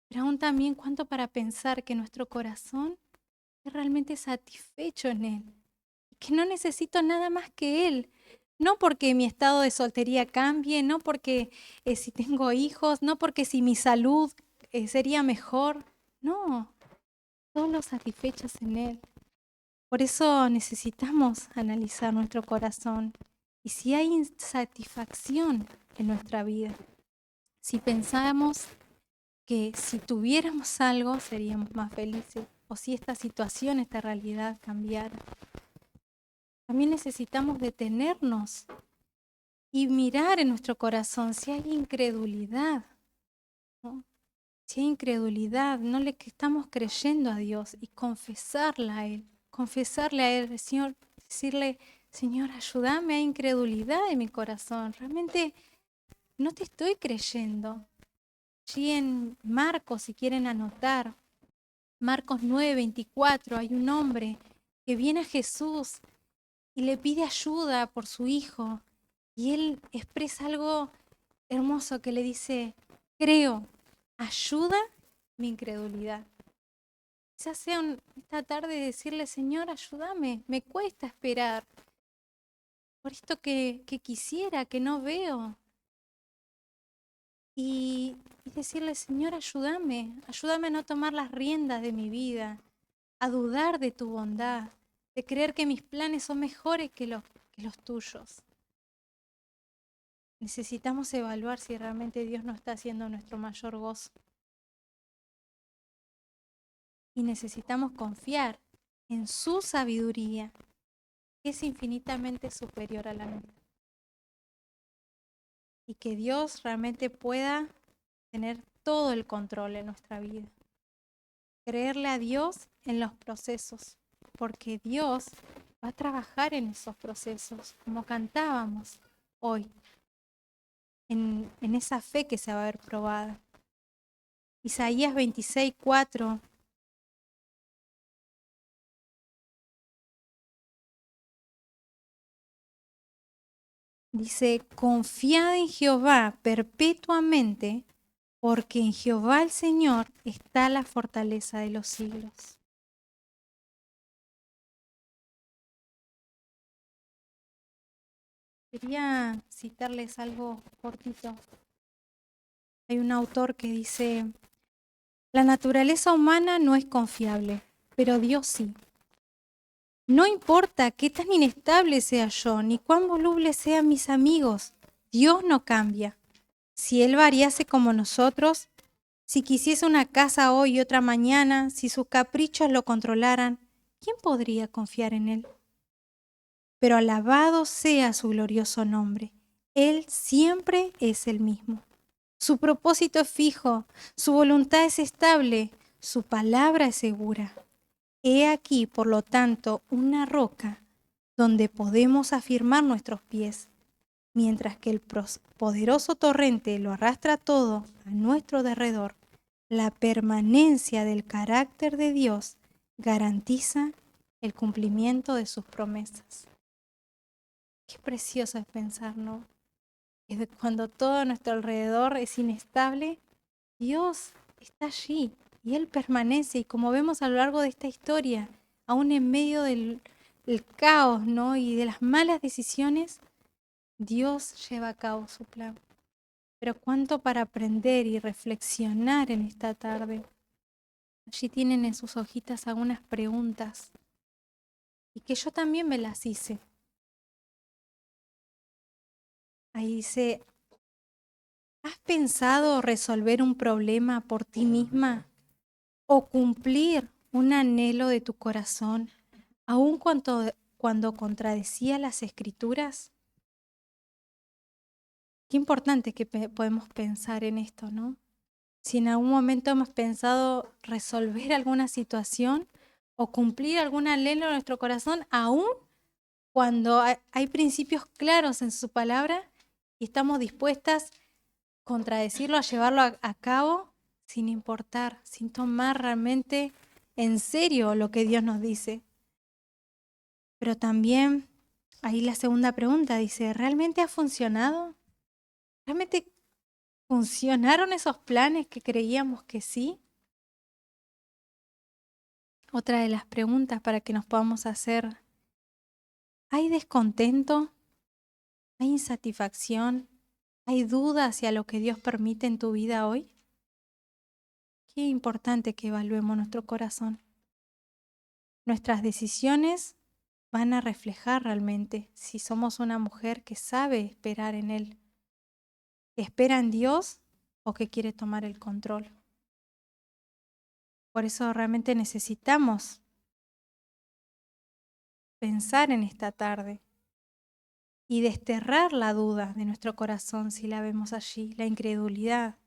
S1: Pero aún también cuanto para pensar que nuestro corazón es realmente satisfecho en Él, y que no necesito nada más que Él. No porque mi estado de soltería cambie, no porque si tengo hijos, no porque si mi salud sería mejor. No, solo satisfechos en Él. Por eso necesitamos analizar nuestro corazón y si hay insatisfacción en nuestra vida. Si pensamos que si tuviéramos algo seríamos más felices o si esta situación, esta realidad cambiara. También necesitamos detenernos y mirar en nuestro corazón si hay incredulidad, ¿no? Si hay incredulidad, no le estamos creyendo a Dios y confesarle a Él, Señor, decirle, Señor, ayúdame, hay incredulidad en mi corazón, realmente no te estoy creyendo. Allí en Marcos, si quieren anotar, Marcos 9:24, hay un hombre que viene a Jesús y le pide ayuda por su hijo y él expresa algo hermoso que le dice, creo, ayuda mi incredulidad. Quizás sea esta tarde decirle, Señor, ayúdame, me cuesta esperar por esto que quisiera, que no veo. Y decirle, Señor, ayúdame a no tomar las riendas de mi vida, a dudar de tu bondad, de creer que mis planes son mejores que los tuyos. Necesitamos evaluar si realmente Dios no está haciendo nuestro mayor gozo. Y necesitamos confiar en su sabiduría, que es infinitamente superior a la nuestra. Y que Dios realmente pueda tener todo el control en nuestra vida. Creerle a Dios en los procesos, porque Dios va a trabajar en esos procesos, como cantábamos hoy, en esa fe que se va a ver probada. Isaías 26:4 dice, confiad en Jehová perpetuamente, porque en Jehová el Señor está la fortaleza de los siglos. Quería citarles algo cortito. Hay un autor que dice, la naturaleza humana no es confiable, pero Dios sí. No importa qué tan inestable sea yo, ni cuán volubles sean mis amigos, Dios no cambia. Si Él variase como nosotros, si quisiese una casa hoy y otra mañana, si sus caprichos lo controlaran, ¿quién podría confiar en Él? Pero alabado sea su glorioso nombre. Él siempre es el mismo. Su propósito es fijo, su voluntad es estable, su palabra es segura. He aquí, por lo tanto, una roca donde podemos afirmar nuestros pies, mientras que el poderoso torrente lo arrastra todo a nuestro derredor. La permanencia del carácter de Dios garantiza el cumplimiento de sus promesas. Qué precioso es pensar, ¿no? Que cuando todo a nuestro alrededor es inestable, Dios está allí y Él permanece. Y como vemos a lo largo de esta historia, aún en medio del caos, ¿no? Y de las malas decisiones, Dios lleva a cabo su plan. Pero cuánto para aprender y reflexionar en esta tarde. Allí tienen en sus hojitas algunas preguntas y que yo también me las hice. Ahí dice, ¿has pensado resolver un problema por ti misma o cumplir un anhelo de tu corazón, aun cuando contradecía las escrituras? Qué importante que podemos pensar en esto, ¿no? Si en algún momento hemos pensado resolver alguna situación o cumplir algún anhelo de nuestro corazón, aun cuando hay principios claros en su palabra y estamos dispuestas a contradecirlo, a llevarlo a cabo sin importar, sin tomar realmente en serio lo que Dios nos dice. Pero también ahí la segunda pregunta dice, ¿realmente ha funcionado? ¿Realmente funcionaron esos planes que creíamos que sí? Otra de las preguntas para que nos podamos hacer, ¿hay descontento? ¿Hay insatisfacción? ¿Hay duda hacia lo que Dios permite en tu vida hoy? Qué importante que evaluemos nuestro corazón. Nuestras decisiones van a reflejar realmente si somos una mujer que sabe esperar en Él, que espera en Dios o que quiere tomar el control. Por eso realmente necesitamos pensar en esta tarde y desterrar la duda de nuestro corazón si la vemos allí, la incredulidad,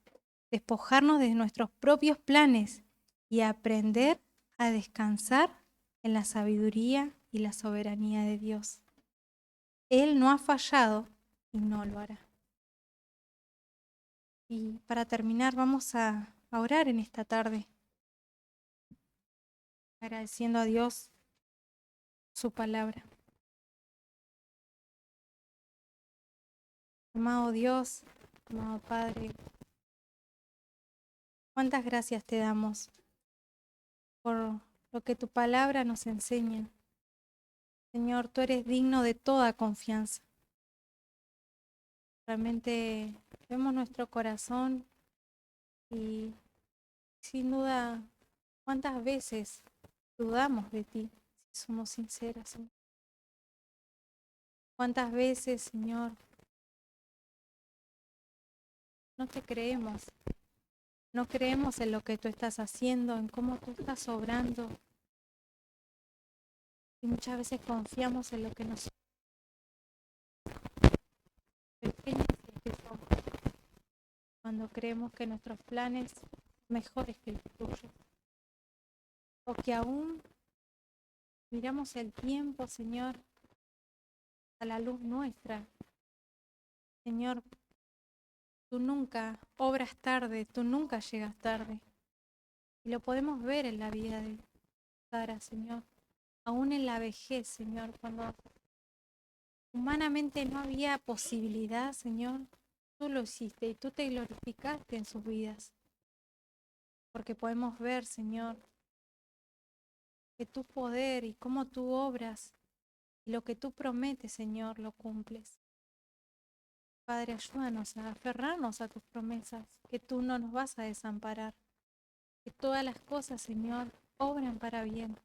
S1: despojarnos de nuestros propios planes y aprender a descansar en la sabiduría y la soberanía de Dios. Él no ha fallado y no lo hará. Y para terminar, vamos a orar en esta tarde, agradeciendo a Dios su palabra. Amado Dios, amado Padre, cuántas gracias te damos por lo que tu palabra nos enseña. Señor, tú eres digno de toda confianza. Realmente vemos nuestro corazón y sin duda, ¿cuántas veces dudamos de ti, si somos sinceras, Señor? ¿Cuántas veces, Señor, no te creemos? No creemos en lo que tú estás haciendo, en cómo tú estás obrando. Y muchas veces confiamos en lo que nos pequeños que somos, cuando creemos que nuestros planes son mejores que los tuyos. O que aún miramos el tiempo, Señor, a la luz nuestra. Señor, tú nunca obras tarde, tú nunca llegas tarde. Y lo podemos ver en la vida de Sara, Señor. Aún en la vejez, Señor, cuando humanamente no había posibilidad, Señor, tú lo hiciste y tú te glorificaste en sus vidas. Porque podemos ver, Señor, que tu poder y cómo tú obras y lo que tú prometes, Señor, lo cumples. Padre, ayúdanos a aferrarnos a tus promesas, que tú no nos vas a desamparar, que todas las cosas, Señor, obran para bien.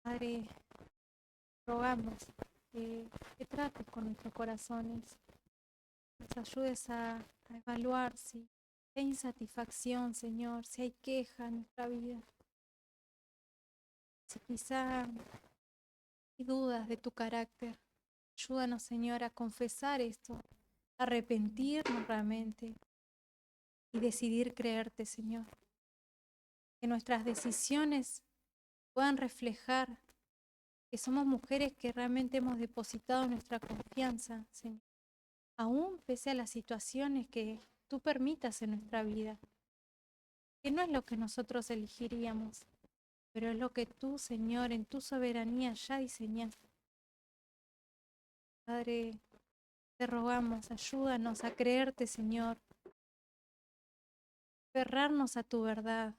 S1: Padre, rogamos que trates con nuestros corazones, nos ayudes a evaluar si hay insatisfacción, Señor, si hay queja en nuestra vida, si quizá hay dudas de tu carácter. Ayúdanos, Señor, a confesar esto, a arrepentirnos realmente y decidir creerte, Señor. Que nuestras decisiones puedan reflejar que somos mujeres que realmente hemos depositado nuestra confianza, Señor. Aún pese a las situaciones que tú permitas en nuestra vida, que no es lo que nosotros elegiríamos, pero es lo que tú, Señor, en tu soberanía ya diseñaste. Padre, te rogamos, ayúdanos a creerte, Señor, aferrarnos a tu verdad,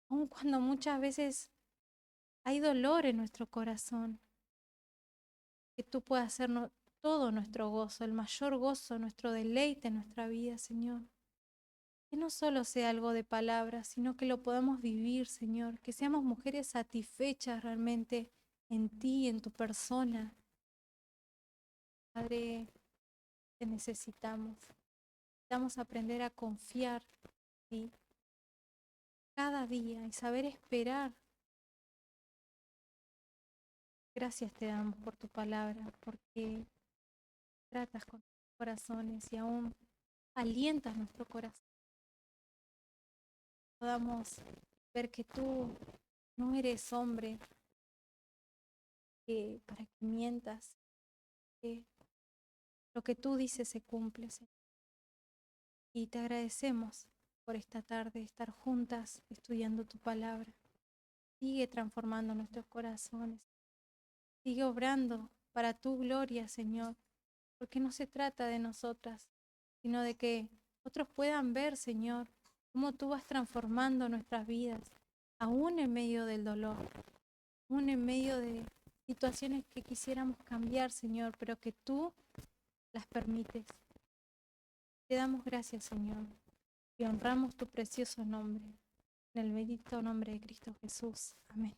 S1: aun cuando muchas veces hay dolor en nuestro corazón, que tú puedas ser todo nuestro gozo, el mayor gozo, nuestro deleite en nuestra vida, Señor. Que no solo sea algo de palabras, sino que lo podamos vivir, Señor. Que seamos mujeres satisfechas realmente en ti, en tu persona. Padre, te necesitamos. Necesitamos aprender a confiar en ti cada día y saber esperar. Gracias te damos por tu palabra, porque tratas con nuestros corazones y aún alientas nuestro corazón. Podamos ver que tú no eres hombre para que mientas, que lo que tú dices se cumple, Señor. Y te agradecemos por esta tarde estar juntas estudiando tu palabra. Sigue transformando nuestros corazones. Sigue obrando para tu gloria, Señor, porque no se trata de nosotras, sino de que otros puedan ver, Señor, cómo tú vas transformando nuestras vidas, aún en medio del dolor, aún en medio de situaciones que quisiéramos cambiar, Señor, pero que tú las permites. Te damos gracias, Señor, y honramos tu precioso nombre, en el bendito nombre de Cristo Jesús. Amén.